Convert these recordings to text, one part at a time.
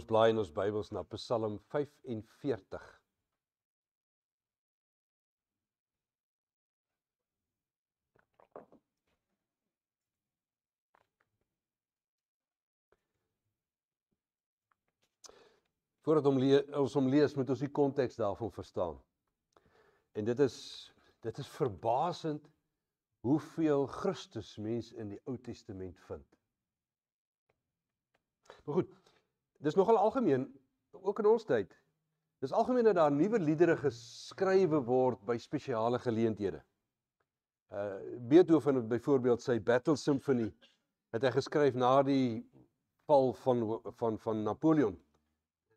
Kom ons blaai in ons Bybels na Psalm 45. Voordat ons hom lees, moet ons die konteks daarvan verstaan. En dit is verbasend hoeveel Christus mens in die Ou Testament vind. Maar goed, dis nogal algemeen, ook in ons tyd. Dis algemeen dat daar nuwe liedere geskrywe word by spesiale geleenthede. Beethoven het byvoorbeeld sy Battle Symphony het hy geskryf na die val van Napoleon.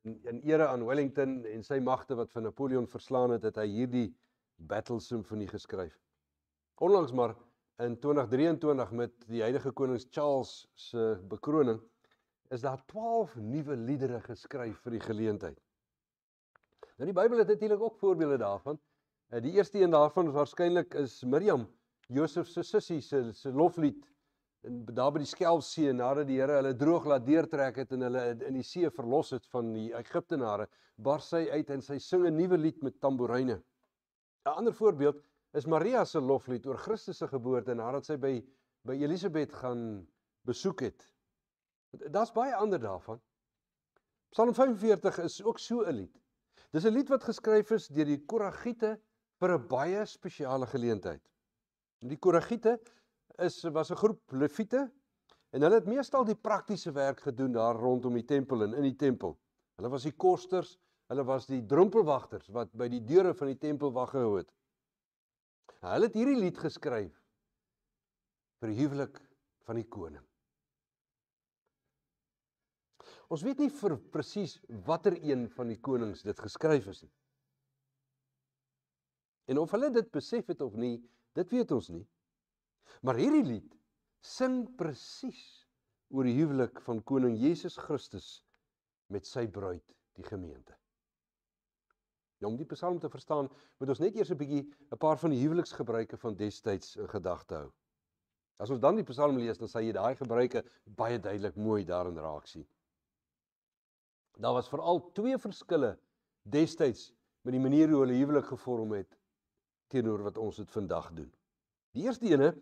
In ere aan Wellington en sy magte wat van Napoleon verslaan het hy hierdie Battle Symphony geskryf. Onlangs maar in 2023 met die huidige koning Charles se bekroning is daar 12 nuwe liedere geskryf vir die geleentheid. Nou die Bybel het natuurlik ook voorbeelde daarvan. Die eerste een daarvan waarskynlik is Miriam, Josef se sussie se loflied daar by die Skelfsee, nadat die Here hulle droog laat deurtrek het en hulle in die see verlos het van die Egiptenare, bars sy uit en sy sing 'n nuwe lied met tamboeryne. 'n Ander voorbeeld is Maria se loflied oor Christus se geboorte nadat sy by Elisabeth gaan besoek het. Daar's baie ander daarvan. Psalm 45 is ook so 'n lied. Dis 'n lied wat geskryf is deur die Koragiete vir 'n baie spesiale geleentheid. Die Koragiete was 'n groep leviete en hulle het meestal die praktiese werk gedoen daar rondom die tempel en in die tempel. Hulle was die kosters, hulle was die drempelwagters wat by die deure van die tempel wag gehou het. Hulle het hierdie lied geskryf vir die huwelik van die koning. Ons weet nie vir presies watter een van die konings dit geskryf is nie. En of hulle dit besef het of nie, dit weet ons nie. Maar hierdie lied sing presies oor die huwelik van koning Jesus Christus met sy bruid, die gemeente. Nou, om die psalm te verstaan, moet ons net eers 'n paar van die huweliksgebruike van destyds in gedagte hou. As ons dan die psalm lees, dan sal jy daai gebruike baie duidelik mooi daarin raak sien. Daar was veral twee verskille destyds met die manier hoe hulle huwelik gevorm het teenoor wat ons dit vandag doen. Die eerste ene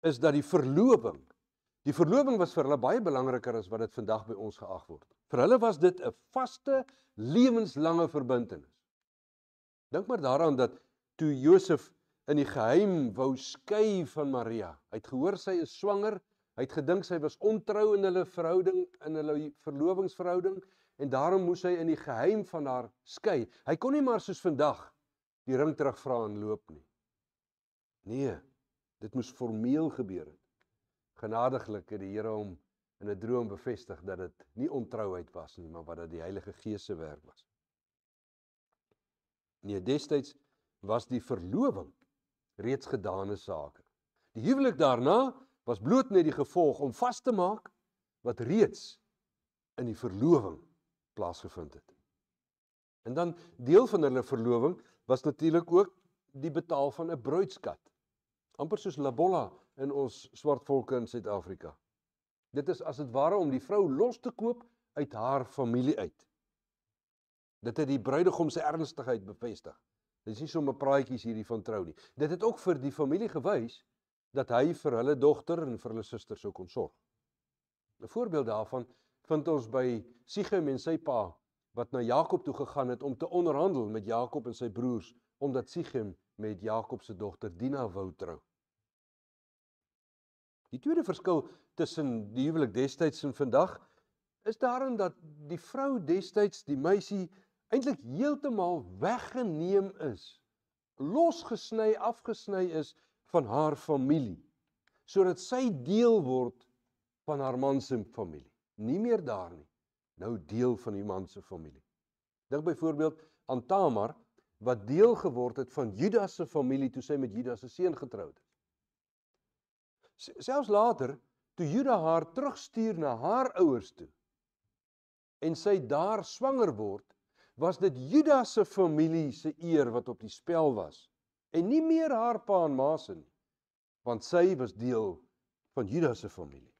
is dat die verloving was vir hulle baie belangriker as wat dit vandag by ons geag word. Vir hulle was dit 'n vaste, lewenslange verbintenis. Dink maar daaraan dat toe Josef in die geheim wou skei van Maria, hy het gehoor sy is swanger, hy het gedink sy was ontrou in hulle verhouding, in hulle verlovingsverhouding, en daarom moes hy in die geheim van haar skei. Hy kon nie maar soos vandag die ring terugvra en loop nie. Nee, dit moes formeel gebeur het. Genadiglik het die Here hom in 'n droom bevestig dat dit nie ontrouheid was nie, maar wat dit die Heilige Gees se werk was. Nee, destyds was die verloving reeds gedane sake. Die huwelik daarna was bloot net die gevolg om vas te maak wat reeds in die verloving plaasgevind het. En dan deel van hulle verloving was natuurlik ook die betaal van 'n bruidskat. Amper soos Labolla in ons swart volke in Suid-Afrika. Dit is as dit ware om die vrou los te koop uit haar familie uit. Dit het die bruidegom se ernstigheid bevestig. Dit is nie sommer praatjies hierdie van trou nie. Dit het ook vir die familie gewys dat hy vir hulle dogter en vir hulle suster sou kon sorg. 'n Voorbeeld daarvan vind ons by Sichem en sy pa, wat na Jakob toe gegaan het om te onderhandel met Jakob en sy broers, omdat Sichem met Jakob se dogter Dina wou trou. Die tweede verskil tussen die huwelik destyds en vandag is daarin dat die vrou destyds, die meisie, eintlik heeltemal weggeneem is, losgesny, afgesny is van haar familie, sodat sy deel word van haar man se familie. Nie meer daar nie, nou deel van die man se familie. Dink byvoorbeeld aan Tamar, wat deel geword het van Judas se familie toe sy met Judas se seun getroud het. Selfs later, toe Juda haar terugstuur na haar ouers toe, en sy daar swanger word, was dit Judas se familie se eer wat op die spel was, en nie meer haar pa en ma se nie, want sy was deel van Judas se familie.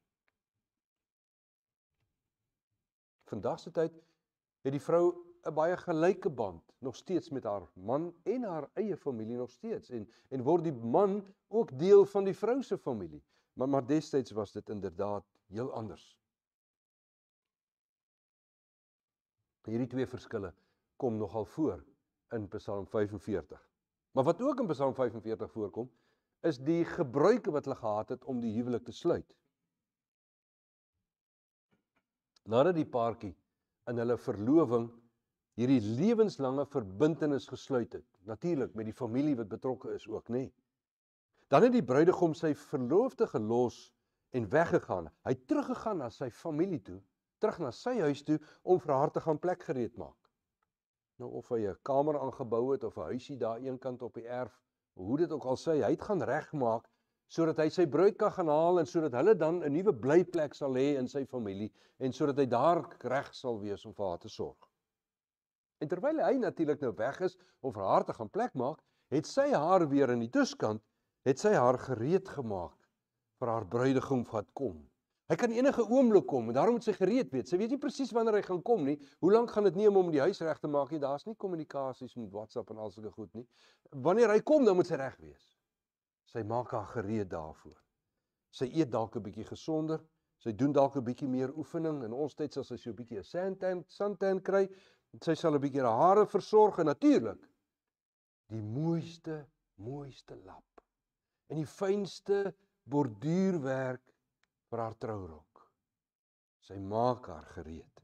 vandag se tyd het die vrou 'n baie gelyke band, nog steeds met haar man en haar eie familie nog steeds, en word die man ook deel van die vrou se familie. Maar destyds was dit inderdaad heel anders. Hierdie twee verskille kom nogal voor in Psalm 45. Maar wat ook in Psalm 45 voorkom, is die gebruike wat hulle gehad het om die huwelik te sluit. Nadat die paartjie in hulle verloving hierdie lewenslange verbintenis gesluit het, natuurlik met die familie wat betrokke is ook, nê. Dan het die bruidegom sy verloofde gelos en weggegaan. Hy het teruggegaan na sy familie toe, terug na sy huis toe, om vir haar te gaan plek gereed maak. Nou of hy 'n kamer aangebou het, of 'n huisie daar eenkant op die erf, hoe dit ook al sê, hy het gaan regmaak, sodat hy sy bruid kan gaan haal, en sodat hulle dan 'n nuwe blyplek sal hê in sy familie, en sodat hy daar reg sal wees om vir haar te sorg. En terwyl hy natuurlik nou weg is, om vir haar te gaan plek maak, het sy haar weer in die tuskant, het sy haar gereed gemaak, vir haar bruidegom wat kom. Hy kan enige oomblik kom, en daarom moet sy gereed weet. Sy weet nie presies wanneer hy gaan kom nie. Hoe lank gaan dit neem om die huis reg te maak nie? Daar's nie kommunikasies met WhatsApp en al sulke goed nie. Wanneer hy kom, dan moet sy reg wees. Sy maak haar gereed daarvoor. Sy eet dalk 'n bietjie gesonder, sy doen dalk 'n bietjie meer oefening. In ons tyd sal sy so 'n bietjie 'n suntan kry. Sy sal 'n bietjie haar hare versorg, en natuurlik die mooiste lap en die fynste borduurwerk vir haar trourok. Sy maak haar gereed.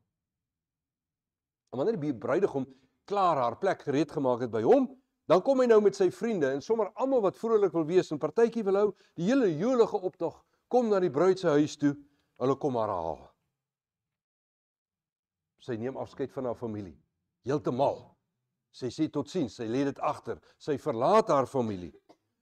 En wanneer die bruidegom klaar haar plek gereed gemaak het by hom, dan kom hy nou met sy vriende, en sommer almal wat vrolik wil wees en partytjie wil hou, die hele jolige optog kom na die bruid se huis toe, hulle kom haar haal. Sy neem afskeid van haar familie, heeltemal. Sy sê totsiens, sy lê dit agter, sy verlaat haar familie.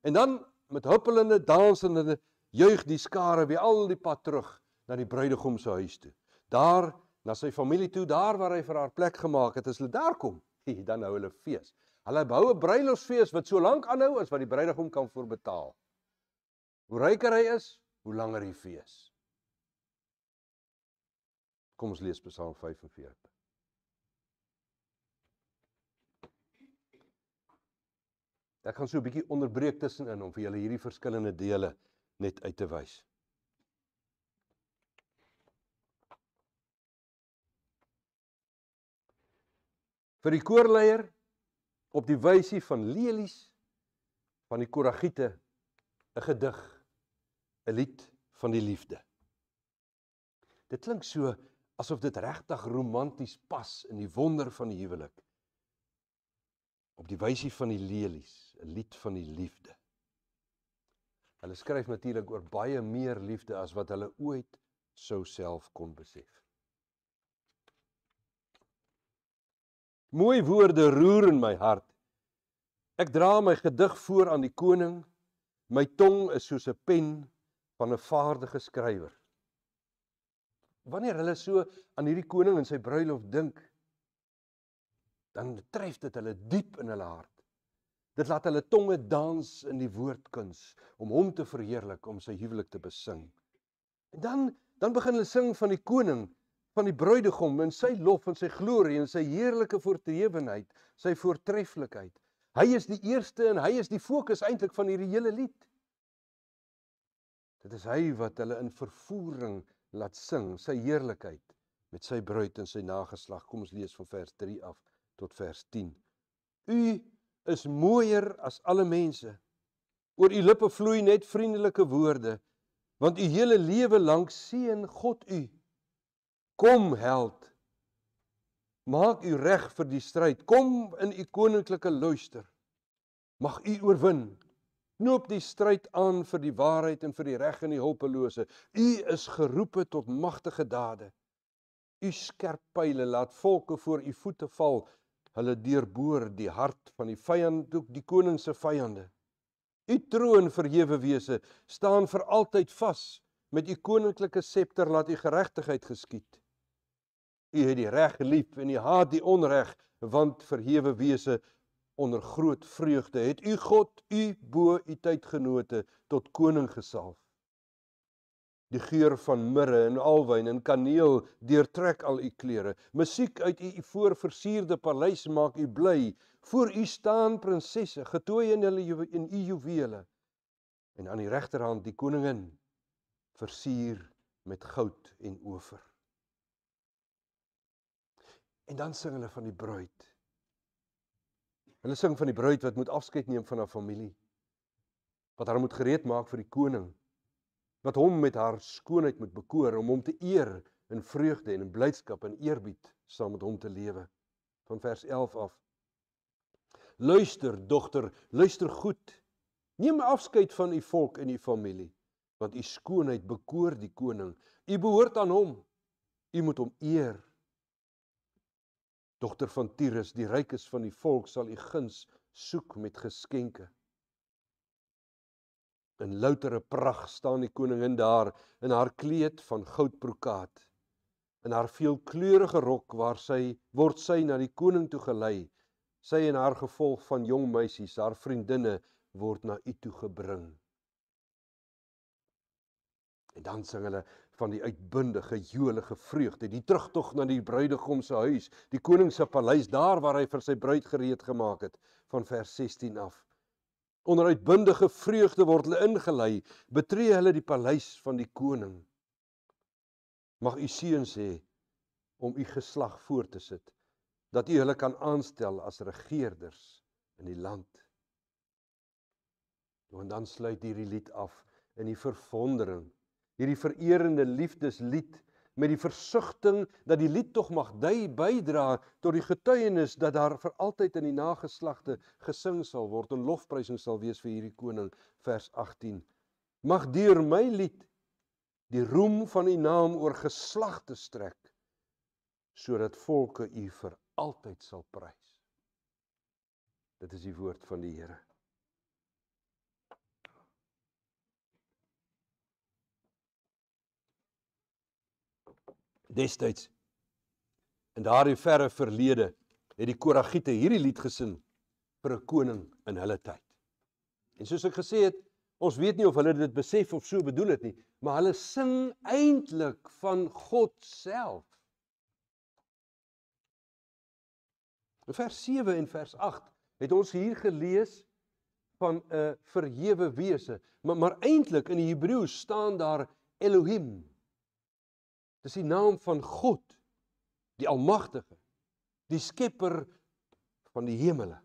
En dan met huppelende, dansende, juig die skare weer al die pad terug na die bruidegom se huis toe. Daar, na sy familie toe, daar waar hy vir haar plek gemaak het, as hulle daar kom, dan hou hulle fees. Hulle hou 'n bruilofsfees wat so lank aanhou as wat die bruidegom kan voorbetaal. Hoe ryker hy is, hoe langer die fees. Kom ons lees Psalm 45. Ek gaan so 'n bietjie onderbreek tussenin om vir julle hierdie verskillende dele net uit te wys. Vir die koorleier op die wysie van lelies van die Koragiete 'n gedig, 'n lied van die liefde. Dit klink so asof dit regtig romanties pas in die wonder van die huwelik. Op die wysie van die lelies, 'n lied van die liefde. Hulle skryf natuurlik oor baie meer liefde as wat hulle ooit sou self kon besef. Mooi woorde roer in my hart. Ek dra my gedig voor aan die koning. My tong is soos 'n pen van 'n vaardige skrywer. Wanneer hulle so aan hierdie koning en sy bruilof dink, dan tref dit hulle diep in hulle hart. Dit laat hulle tonge dans in die woordkuns, om hom te verheerlik, om sy huwelik te besing. En dan begin hulle sing van die koning, van die bruidegom, en sy lof, en sy glorie, en sy heerlike voortrewenheid, sy voortreffelikheid. Hy is die eerste, en hy is die fokus eintlik van hierdie hele lied. Dit is hy wat hulle in vervoering laat sing, sy heerlikheid, met sy bruid en sy nageslag. Kom ons lees van vers 3 af tot vers 10. U is mooier as alle mense. Oor u lippe vloei net vriendelike woorde, want u hele lewe lank seën God u. Kom held, maak u reg vir die stryd, kom in u koninklike luister. Mag u oorwin, knoop die stryd aan vir die waarheid en vir die reg en die hulpelose. U is geroepe tot magtige dade. U skerp pyle laat volke voor u voete val. Hulle deurboor die hart van die vyand, ook die koning se vyande. U troon verhewe wese, staan vir altyd vas. Met u koninklike scepter laat u geregtigheid geskied. U het die reg lief en u haat die onreg, want verhewe wese onder groot vreugde het u God, u bo u tydgenote tot koning gesalf. Die geur van mirre en alwyn en kaneel deurtrek al u klere. Musiek uit u voorversierde paleis maak u bly. Voor u staan prinsesse, getooi in u juwele. En aan die regterhand die koningin, versier met goud en ofer. En dan sing hulle van die bruid. Hulle sing van die bruid wat moet afskeid neem van haar familie. Wat haar moet gereed maak vir die koning. Wat hom met haar skoonheid moet bekoor, om hom te eer in vreugde en in blydskap en eerbied saam met hom te lewe. Van vers 11 af. Luister, dogter, luister goed. Neem afskeid van u volk en u familie, want u skoonheid bekoor die koning. U behoort aan hom. U moet hom eer. Dogter van Tyrus, die rykes van die volk, sal u guns soek met geskenke. In loutere pragt staan die koningin daar, in haar kleed van goudbrokaat. In haar veelkleurige rok word sy na die koning toe gelei. Sy en haar gevolg van jong meisies, haar vriendinne, word na u toe gebring. En dan sing hulle van die uitbundige, jolige vreugde, die terugtog na die bruidegom se huis, die koning se paleis, daar waar hy vir sy bruid gereed gemaak het, van vers 16 af. Onder uitbundige vreugde word hulle ingelei, betree hulle die paleis van die koning. Mag u seuns hê om u geslag voor te sit, dat u hulle kan aanstel as regeerders in die land. En dan sluit hierdie lied af in die verwondering, hierdie vererende liefdeslied, met die versigtiging dat die lied tog mag bydra tot die getuienis dat daar vir altyd in die nageslagte gesing sal word en lofprysing sal wees vir hierdie koning, vers 18. Mag deur my lied die roem van u naam oor geslagte strek, sodat volke u vir altyd sal prys. Dit is die woord van die Here. Destyds, in daardie verre verlede, het die Koragiete hierdie lied gesing vir 'n koning in hulle tyd. En soos ek gesê het, ons weet nie of hulle dit besef of so bedoel het nie, maar hulle sing eintlik van God self. In vers 7 en vers 8 het ons hier gelees van 'n verhewe wese, maar eintlik in die Hebreëus staan daar Elohim. Dis die naam van God, die Almagtige, die skepper van die hemele.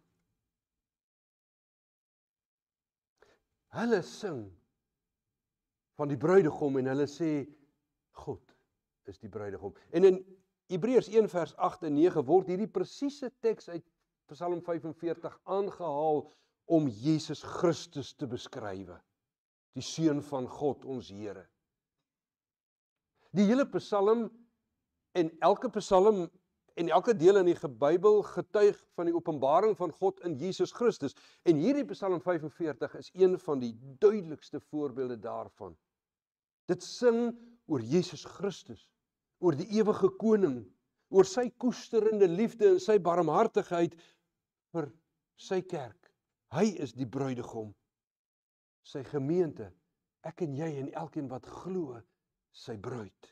Hulle sing van die bruidegom en hulle sê, God is die bruidegom. En in Hebreërs 1 vers 8 en 9 word hierdie presiese teks uit Psalm 45 aangehaal om Jesus Christus te beskrywe, die Seun van God, ons Here. Die hele Psalm en elke Psalm en elke deel in die Bybel getuig van die openbaring van God in Jesus Christus. En hierdie Psalm 45 is een van die duidelikste voorbeelde daarvan. Dit sing oor Jesus Christus, oor die ewige koning, oor sy koesterende liefde en sy barmhartigheid vir sy kerk. Hy is die bruidegom, sy gemeente, ek en jy en elkeen wat glo, sy bruid.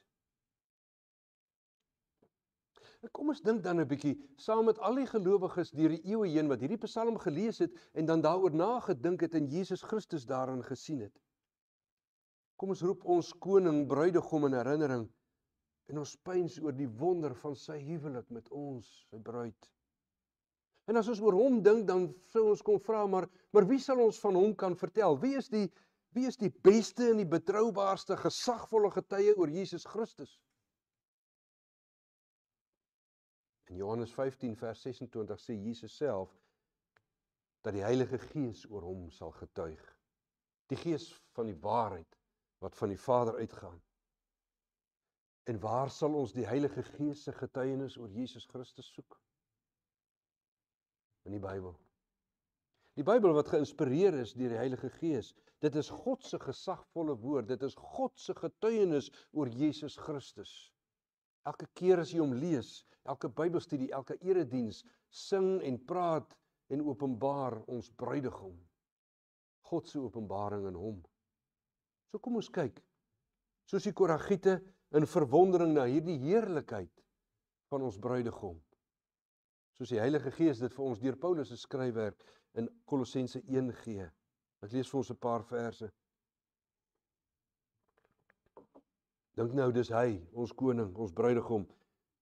En kom ons dink dan 'n bietjie, saam met al die gelowiges deur die eeue heen wat hierdie Psalm gelees het en dan daaroor nagedink het en Jesus Christus daarin gesien het. Kom ons roep ons koning, bruidegom in herinnering en ons pyns oor die wonder van sy huwelik met ons, sy bruid. En as ons oor hom dink, dan sou ons kon vra, maar wie sal ons van hom kan vertel? Wie is die beste en die betroubaarste, gesagvolle getuie oor Jesus Christus? In Johannes 15 vers 26 sê Jesus self dat die Heilige Gees oor hom sal getuig. Die Gees van die waarheid wat van die Vader uitgaan. En waar sal ons die Heilige Gees se getuienis oor Jesus Christus soek? In die Bybel. Die Bybel wat geïnspireer is deur die Heilige Gees, dit is God se gesagvolle woord, dit is God se getuienis oor Jesus Christus. Elke keer as jy hom lees, elke Bybelstudie, elke erediens, sing en praat en openbaar ons bruidegom. God se openbaring in hom. So kom ons kyk. Soos die Koragiete in verwondering na hierdie heerlikheid van ons bruidegom. Soos die Heilige Gees dit vir ons deur Paulus se skryfwerk in Kolossense 1 gee. Ek lees vir ons 'n paar verse. Dink nou, dis hy, ons koning, ons bruidegom.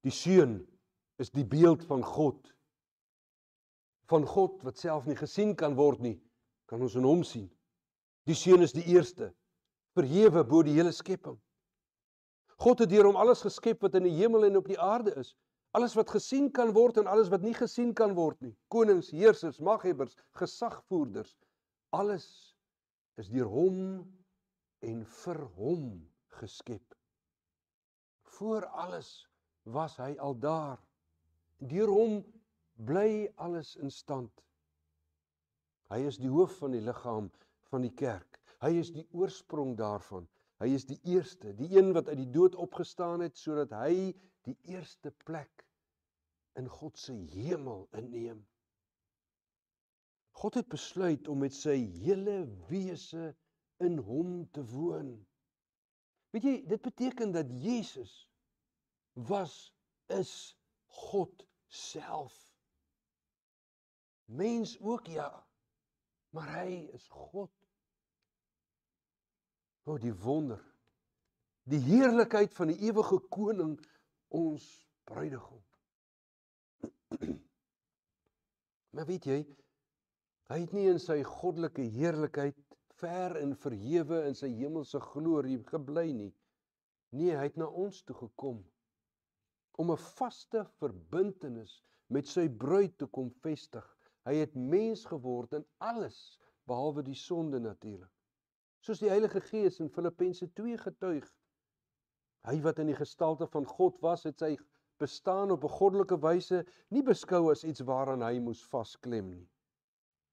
Die seun is die beeld van God. Van God wat self nie gesien kan word nie, kan ons in hom sien. Die seun is die eerste, verhewe bo die hele skepping. God het deur hom alles geskep wat in die hemel en op die aarde is. Alles wat gesien kan word en alles wat nie gesien kan word nie. Konings, heersers, maghebbers, gesagvoerders. Alles is deur hom en vir hom geskep. Voor alles was hy al daar. Deur hom bly alles in stand. Hy is die hoof van die liggaam van die kerk. Hy is die oorsprong daarvan. Hy is die eerste, die een wat uit die dood opgestaan het, sodat hy die eerste plek in God se hemel inneem. God het besluit om met sy hele wese in hom te woon. Weet jy, dit beteken dat Jesus is God self. Mens ook, ja, maar hy is God. O, die wonder, die heerlikheid van die ewige koning, ons bruidegom. Maar weet jy, hy het nie in sy goddelike heerlikheid ver en verhewe in sy hemelse glorie gebly nie. Nee, hy het na ons toe gekom om 'n vaste verbintenis met sy bruid te kom vestig. Hy het mens geword in alles, behalwe die sonde natuurlik. Soos die Heilige Gees in Filippense 2 getuig. Hy wat in die gestalte van God was, het sy bestaan op 'n goddelike wyse nie beskou as iets waaraan hy moes vasklem nie.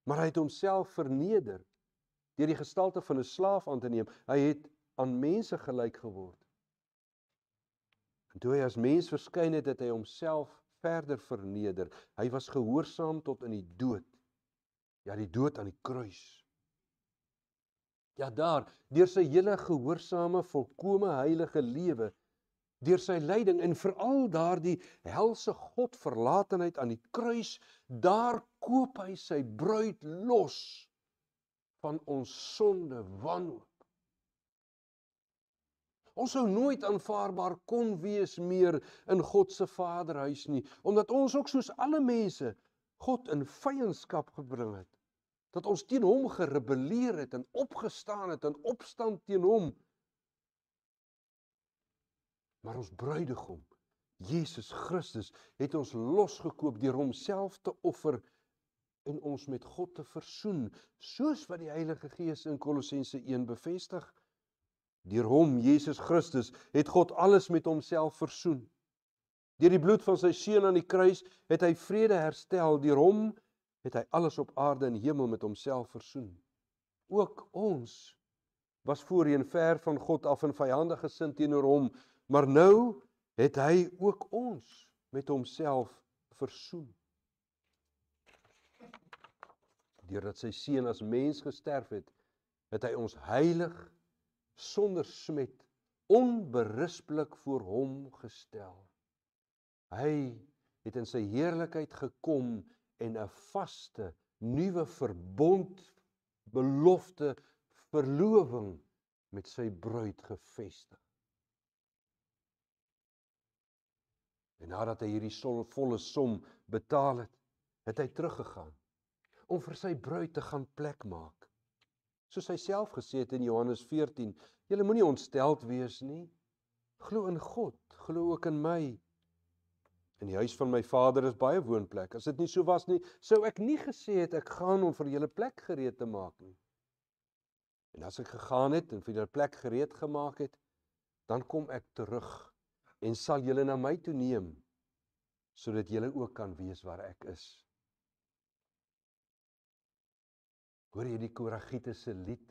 Maar hy het homself verneder deur die gestalte van 'n slaaf aan te neem. Hy het aan mense gelyk geword. En toe hy as mens verskyn het, het hy homself verder verneder. Hy was gehoorsaam tot in die dood. Ja, die dood aan die kruis. Ja, daar, deur sy hele gehoorsame, volkome heilige lewe, deur sy lyding en veral daardie helse Godverlatenheid aan die kruis, daar koop hy sy bruid los van ons sonde wanhoop. Ons sou nooit aanvaarbaar kon wees meer in God se Vaderhuis nie, omdat ons ook soos alle mense God in vyandskap gebring het. Dat ons teen hom gerebelleer het en opgestaan het in opstand teen hom. Maar ons bruidegom, Jesus Christus, het ons losgekoop deur homself te offer en ons met God te versoen, soos wat die Heilige Gees in Kolossense 1 bevestig. Deur hom, Jesus Christus, het God alles met homself versoen. Deur die bloed van sy seun aan die kruis het hy vrede herstel. Deur hom het hy alles op aarde en hemel met homself versoen. Ook ons was voorheen ver van God af en vyandig gesind teenoor hom, maar nou het hy ook ons met homself versoen. Deurdat sy seun as mens gesterf het, het hy ons heilig, sonder smet, onberispelik voor hom gestel. Hy het in sy heerlikheid gekom en 'n vaste, nuwe verbond, belofte, verloving met sy bruid gevestig. En nadat hy hierdie volle som betaal het, het hy teruggegaan om vir sy bruid te gaan plek maak. Soos hy self gesê het in Johannes 14, julle moenie ontsteld wees nie, glo in God, glo ook in my. In die huis van my Vader is baie woonplek. As dit nie so was nie, sou ek nie gesê het ek gaan om vir julle plek gereed te maak nie. En as ek gegaan het en vir julle plek gereed gemaak het, dan kom ek terug en sal julle na my toe neem, sodat julle ook kan weet waar ek is. Hoor jy die Koragiete se lied?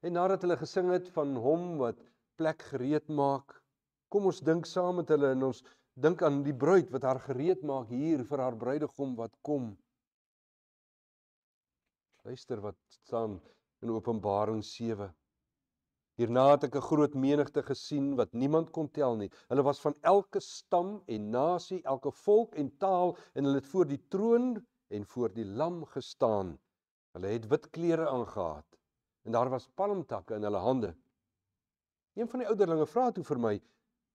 En nadat hulle gesing het van hom wat plek gereed maak, kom ons dink saam met hulle en ons dink aan die bruid wat haar gereed maak hier vir haar bruidegom wat kom. Luister wat staan in Openbaring 7. Hierna het ek 'n groot menigte gesien wat niemand kon tel nie. Hulle was van elke stam en nasie, elke volk en taal, en hulle het voor die troon en voor die lam gestaan. Hulle het wit klere aangehad en daar was palmtakke in hulle hande. Een van die ouderlinge vra toe vir my,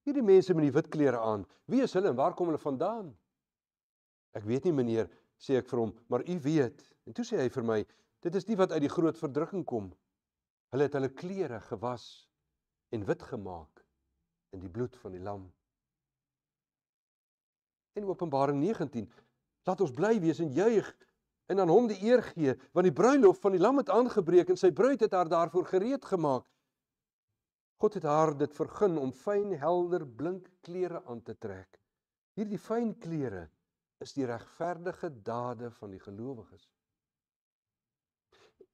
hierdie mense met die wit klere aan, wie is hulle en waar kom hulle vandaan? Ek weet nie meneer, sê ek vir hom, maar u weet. En toe sê hy vir my, dit is die wat uit die groot verdrukking kom. Hulle het hulle klere gewas en wit gemaak in die bloed van die lam. En Openbaring 19, laat ons bly wees en juig en aan hom die eer gee, want die bruilof van die lam het aangebreek en sy bruid het haar daarvoor gereed gemaak. God het haar dit vergun om fyn, helder, blink klere aan te trek. Hierdie fyn klere is die regverdige dade van die gelowiges.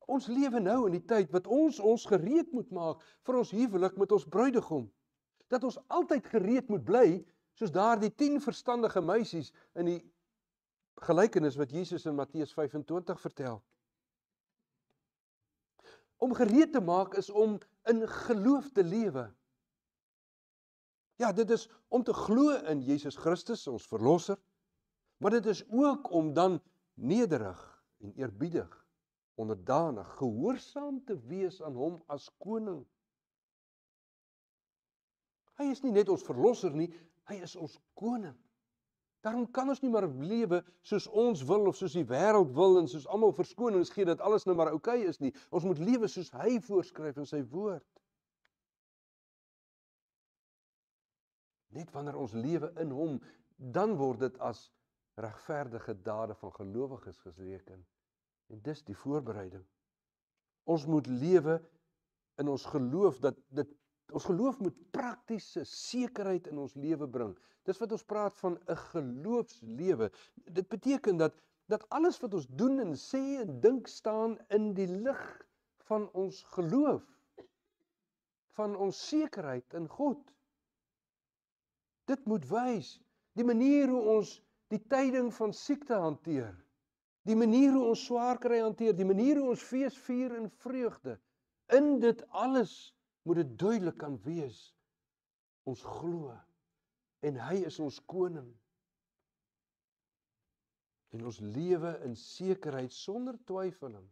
Ons lewe nou in die tyd wat ons gereed moet maak vir ons huwelik met ons bruidegom. Dat ons altyd gereed moet bly, soos daardie 10 verstandige meisies in die gelykenis wat Jesus in Matteus 25 vertel. Om gereed te maak is om in geloof te lewe. Ja, dit is om te glo in Jesus Christus, ons verlosser, maar dit is ook om dan nederig en eerbiedig, onderdanig, gehoorsaam te wees aan hom as koning. Hy is nie net ons verlosser nie, hy is ons koning. Daarom kan ons nie maar lewe soos ons wil of soos die wêreld wil en soos almal verskonings gee dat alles nou maar oukei is nie. Ons moet lewe soos hy voorskryf in sy woord. Net wanneer ons lewe in hom, dan word dit as regverdige dade van gelowiges gereken. En dis die voorbereiding. Ons moet lewe in ons geloof, ons geloof moet praktiese sekerheid in ons lewe bring. Dis wat ons praat van 'n geloofslewe. Dit beteken dat alles wat ons doen en sê en dink staan in die lig van ons geloof, van ons sekerheid in God. Dit moet wys die manier hoe ons die tyding van siekte hanteer, die manier hoe ons swaar kry hanteer, die manier hoe ons fees vier in vreugde. In dit alles moet dit duidelik kan wees. Ons glo en hy is ons koning. En ons lewe in sekerheid sonder twyfeling.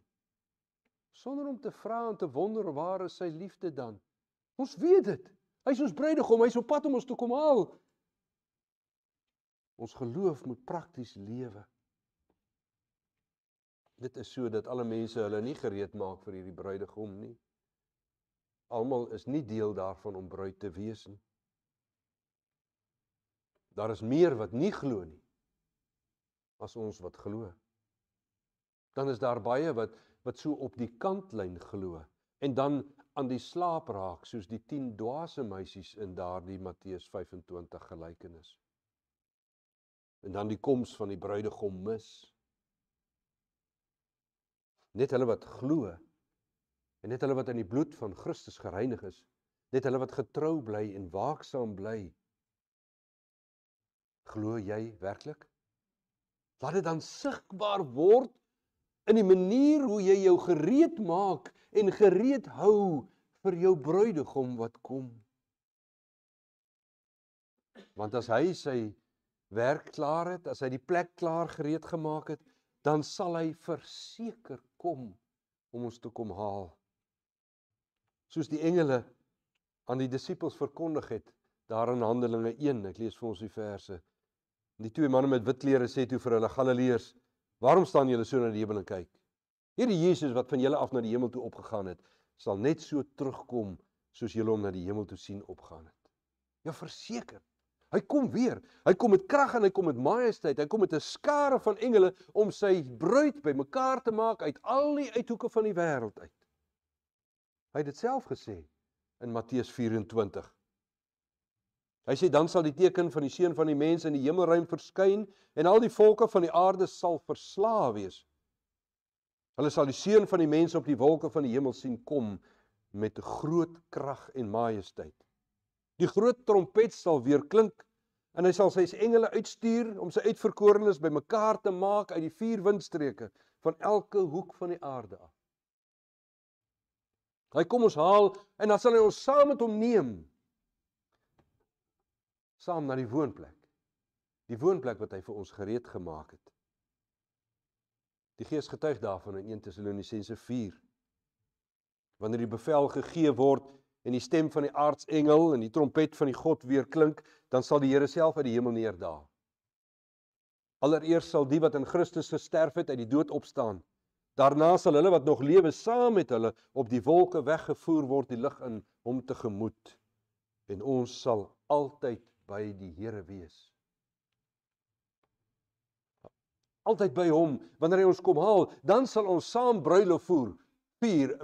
Sonder om te vra en te wonder waar is sy liefde dan. Ons weet dit. Hy is ons bruidegom, hy is op pad om ons te kom haal. Ons geloof moet prakties lewe. Dit is so dat alle mense hulle nie gereed maak vir hierdie bruidegom nie. Almal is nie deel daarvan om bruid te wees nie. Daar is meer wat nie glo nie, as ons wat glo. Dan is daar baie wat so op die kantlyn glo, en dan aan die slaap raak, soos die 10 dwaase meisies in daardie Matteus 25 gelykenis. En dan die koms van die bruidegom mis. Net hulle wat glo, en net hulle wat in die bloed van Christus gereinig is, net hulle wat getrou bly en waaksaam bly. Glo jy werklik? Laat dit dan sigbaar word in die manier hoe jy jou gereed maak en gereed hou vir jou bruidegom wat kom. Want as hy sy werk klaar het, as hy die plek klaar gereed gemaak het, dan sal hy verseker kom om ons te kom haal. Soos die engele aan die disippels verkondig het, daar in Handelinge 1, ek lees vir ons die verse. Die 2 manne met wit klere sê toe vir hulle, Galileërs, waarom staan julle so na die hemel en kyk? Hierdie Jesus wat van julle af na die hemel toe opgegaan het, sal net so terugkom, soos julle hom na die hemel toe sien opgaan het. Ja, verseker. Hy kom weer. Hy kom met krag en hy kom met majesteit. Hy kom met 'n skare van engele om sy bruid bymekaar te maak uit al die uithoeke van die wêreld uit. Hy het dit self gesê in Matteus 24. Hy sê, dan sal die teken van die seun van die mens in die hemelruim verskyn en al die volke van die aarde sal verslae wees. Hulle sal die seun van die mens op die wolke van die hemel sien kom met groot krag en majesteit. Die groot trompet sal weer klink en hy sal sy engele uitstuur om sy uitverkorenes bymekaar te maak uit die 4 windstreke van elke hoek van die aarde af. Hy kom ons haal en dan sal hy ons saam met hom neem. Saam na die woonplek. Die woonplek wat hy vir ons gereed gemaak het. Die Gees getuig daarvan in 1 Tessalonisense 4. Wanneer die bevel gegee word en die stem van die aartsengel en die trompet van die God weer klink, dan sal die Here self uit die hemel neerdaal. Allereers sal die wat in Christus gesterf het uit die dood opstaan. Daarna sal hulle wat nog lewe saam met hulle op die wolke weggevoer word die lig in hom tegemoet. En ons sal altyd by die Here wees. Altyd by hom, wanneer hy ons kom haal, dan sal ons saam bruilof vier,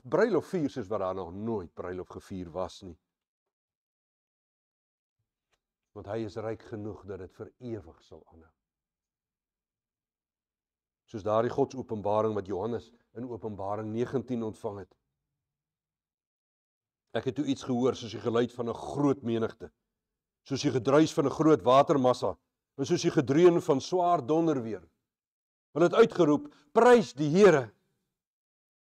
bruilof vier soos wat daar nog nooit bruilof gevier was nie. Want hy is ryk genoeg dat dit vir ewig sal aanhou. Soos daardie Godsopenbaring wat Johannes in Openbaring 19 ontvang het. Ek het toe iets gehoor soos die geluid van 'n groot menigte, soos die gedruis van 'n groot watermassa, en soos die gedreun van swaar donderweer. Hulle het uitgeroep, prys die Here.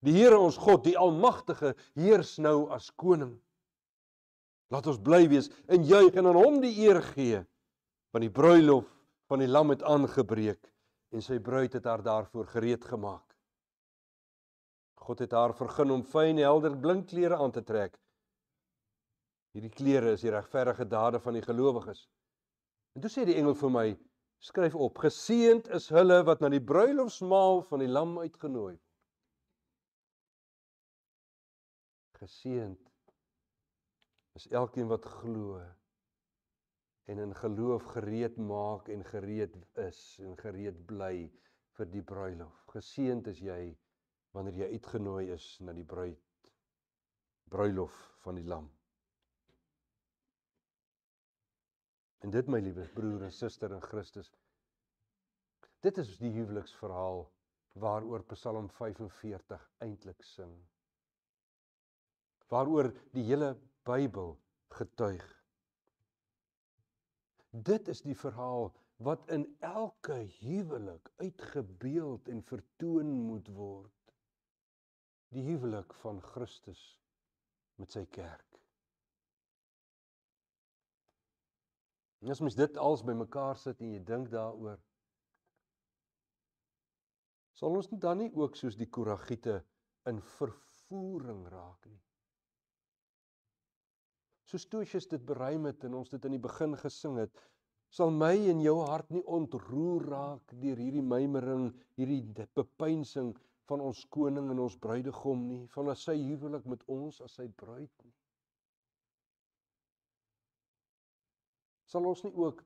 Die Here ons God, die Almagtige, heers nou as koning. Laat ons bly wees en juig en aan hom die eer gee, want die bruilof van die lam het aangebreek en sy bruid het haar daarvoor gereed gemaak. God het haar vergun om fyn, helder, blink klere aan te trek. Hierdie klere is die regverdige dade van die gelowiges. En toe sê die engel vir my, skryf op, geseënd is hulle wat na die bruilofsmaal van die lam uitgenooi word. Geseënd is elkeen wat glo en in geloof gereed maak en gereed is en gereed bly vir die bruilof. Geseënd is jy wanneer jy uitgenooi is na die bruilof van die lam. En dit, my liewe broer en suster in Christus, dit is die huweliksverhaal waaroor Psalm 45 eintlik sing. Waaroor die hele Bybel getuig. Dit is die verhaal wat in elke huwelik uitgebeeld en vertoon moet word. Die huwelik van Christus met sy kerk. En as mens dit als bymekaar sit en jy dink daaroor, sal ons dan nie ook soos die Koragiete in vervoering raak nie. Soos Toosius dit beruim het en ons dit in die begin gesing het, sal my en jou hart nie ontroer raak deur hierdie mymering, hierdie bepeinsing van ons koning en ons bruidegom nie, van sy huwelik met ons as sy bruid nie. Sal ons nie ook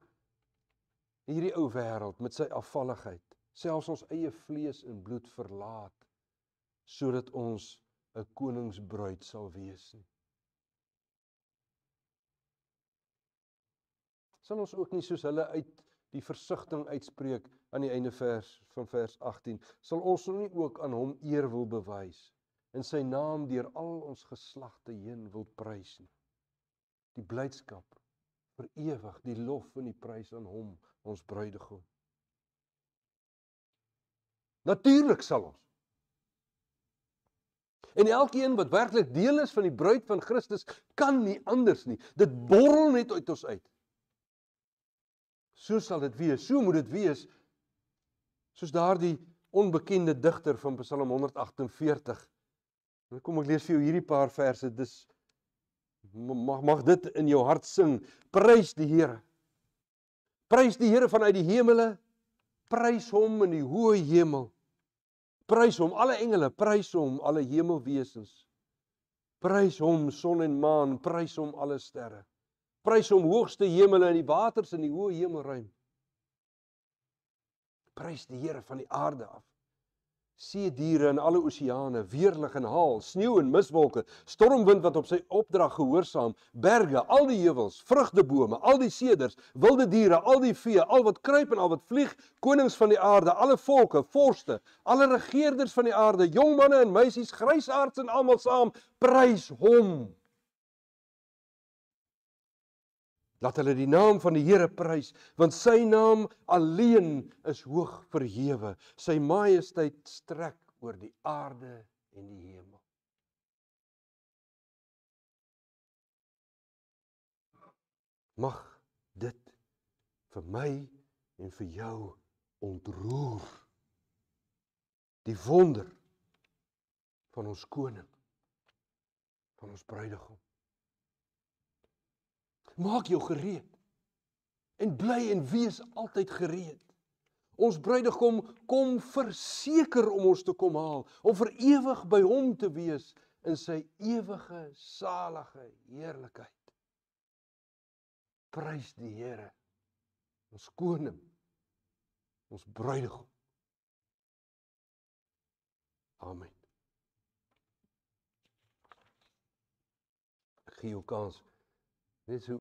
hierdie ou wêreld met sy afvalligheid, selfs ons eie vlees en bloed verlaat, sodat ons 'n koningsbruid sal wees nie. Sal ons ook nie soos hulle uit die versigtiging uitspreek aan die einde van vers 18, sal ons nie ook aan hom eer wil bewys en sy naam deur al ons geslagte heen wil prys nie. Die blydskap vir ewig, die lof en die prys aan hom, ons bruidegom. Natuurlik sal ons. En elkeen wat werklik deel is van die bruid van Christus, kan nie anders nie. Dit borrel net uit ons uit. So sal dit wees, so moet dit wees, soos daardie onbekende digter van Psalm 148. Dan kom ek lees vir jou hierdie paar verse, dis mag dit in jou hart sing, prys die Here. Prys die Here vanuit die hemele, prys hom in die hoë hemel. Prys hom alle engele, prys hom alle hemelwesens. Prys hom son en maan, prys hom alle sterre. Prys hom hoogste hemele en die waters in die hoë hemelruim. Prys die Here van die aarde af. See diere in alle oseane, weerlig en haal, sneeu en miswolke, stormwind wat op sy opdrag gehoorsaam, berge, al die heuwels, vrugtebome, al die seders, wilde diere, al die vee, al wat kruip en al wat vlieg, konings van die aarde, alle volke, vorste, alle regeerders van die aarde, jong manne en meisies, grysaards en almal saam, prys hom. Laat hulle die naam van die Here prys, want sy naam alleen is hoog verhewe. Sy majesteit strek oor die aarde en die hemel. Mag dit vir my en vir jou ontroer. Die wonder van ons koning, van ons bruidegom. Maak jou gereed en bly en wees altyd gereed. Ons bruidegom kom verseker om ons te kom haal, om vir ewig by hom te wees in sy ewige, salige heerlikheid. Prys die Here, ons koning, ons bruidegom. Amen. Ek gee jou kans, net so